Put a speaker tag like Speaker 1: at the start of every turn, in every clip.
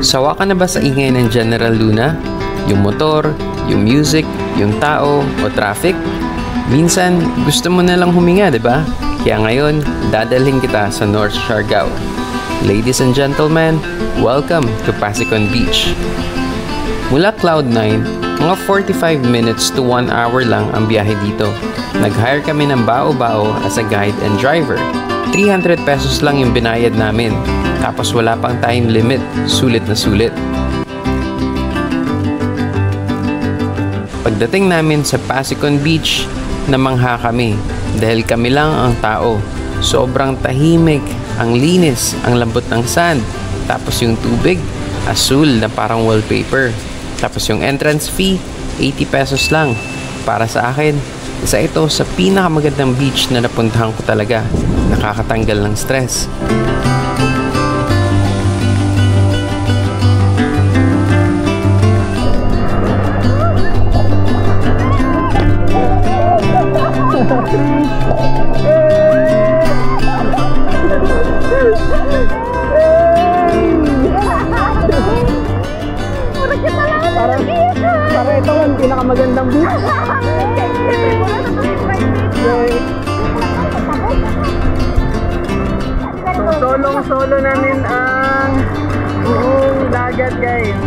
Speaker 1: Sawa ka na ba sa ingay ng General Luna? Yung motor, yung music, yung tao o traffic? Minsan, gusto mo na lang huminga, diba? Kaya ngayon, dadalhin kita sa North Siargao. Ladies and gentlemen, welcome to Pasicon Beach. Mula Cloud9, mga 45 minutes to 1 hour lang ang biyahe dito. Nag-hire kami ng bao-bao as a guide and driver. 300 pesos lang yung binayad namin. Tapos wala pang time limit, sulit na sulit. Pagdating namin sa Pasicon Beach, namangha kami dahil kami lang ang tao. Sobrang tahimik, ang linis, ang lambot ng sand. Tapos yung tubig, asul na parang wallpaper. Tapos yung entrance fee, 80 pesos lang. Para sa akin, isa ito sa pinakamagandang beach na napuntahan ko talaga. Nakakatanggal ng stress.
Speaker 2: Para ito ang pinakamagandang beach. So solo namin ang buong dagat, guys.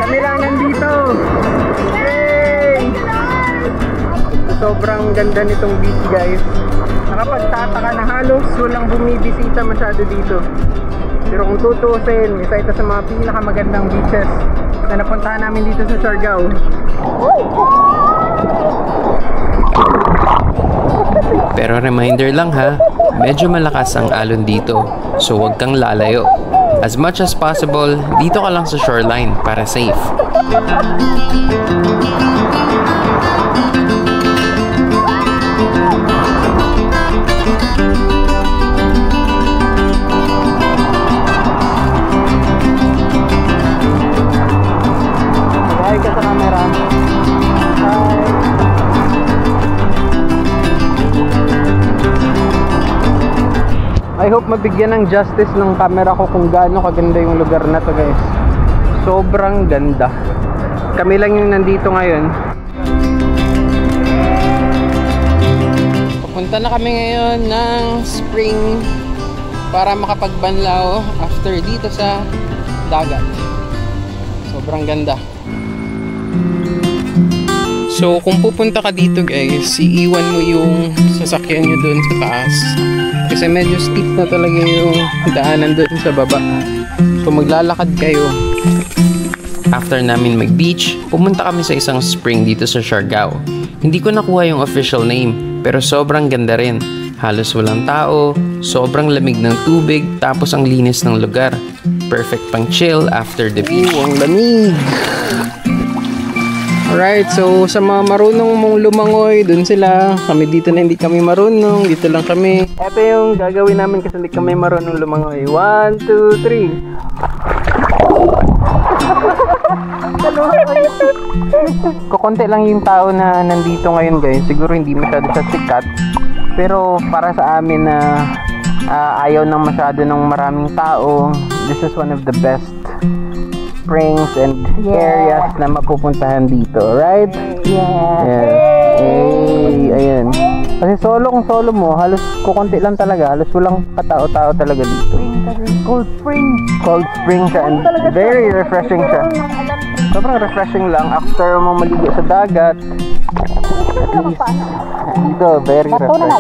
Speaker 2: Kami lang nandito. Yay! Sobrang ganda nitong beach, guys. Nakapagtataka na halos walang bumibisita masyado dito. Pero kung tutusin, isa ito sa mga pinakamagandang beaches na napuntahan namin dito sa Siargao.
Speaker 1: Pero reminder lang ha, medyo malakas ang alon dito, so huwag kang lalayo. As much as possible, dito ka lang sa shoreline para safe.
Speaker 2: Hi ka sa camera. I hope mabigyan ng justice ng camera ko kung gaano kaganda yung lugar na to, guys. Sobrang ganda. Kami lang yung nandito ngayon. Papunta na kami ngayon ng spring para makapagbanlaw after dito sa dagat. Sobrang ganda. So kung pupunta ka dito, guys, iiwan mo yung sasakyan nyo dun sa taas. Kasi medyo steep na talaga yung daanan dun sa baba. So maglalakad kayo. After namin mag-beach, pumunta kami sa isang spring dito sa Siargao. Hindi ko nakuha yung official name, pero sobrang ganda rin. Halos walang tao, sobrang lamig ng tubig, tapos ang linis ng lugar. Perfect pang chill after the beach. Ang lamig! Alright, so sa mga marunong mong lumangoy, dun sila. Kami dito na hindi kami marunong, dito lang kami. Ito yung gagawin namin kasi hindi kami marunong lumangoy. 1, 2, 3. Kukunti lang yung tao na nandito ngayon, guys. Siguro hindi masyado siya sikat. Pero para sa amin na ayaw nang masyado ng maraming tao, this is one of the best springs and areas na mapupuntahan dito, right? Yeah. Hey, ayan. Kasi kung solo mo, halos kukunti lang talaga, halos walang katao-tao talaga dito.
Speaker 3: Cold spring.
Speaker 2: Cold spring siya and very refreshing siya. Sobrang refreshing lang after mo maligo sa dagat. At least dito, very refreshing.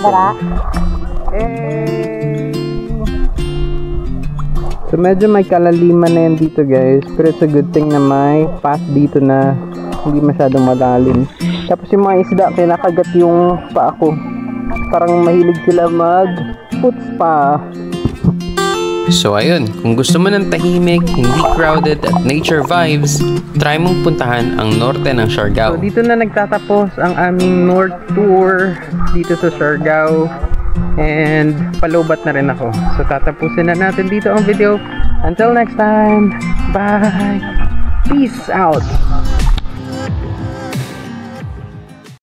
Speaker 2: So medyo may kalaliman na yan dito, guys. Pero it's a good thing na may path dito na hindi masyadong malalim. Tapos yung mga isda, kinakagat yung paa ko. Parang mahilig sila mag-foot spa.
Speaker 1: So ayun, kung gusto mo ng tahimik, hindi crowded at nature vibes, try mong puntahan ang norte ng Siargao.
Speaker 2: So dito na nagtatapos ang aming north tour dito sa Siargao. And palubat na rin ako. So tatapusin na natin dito ang video. Until next time, bye! Peace out!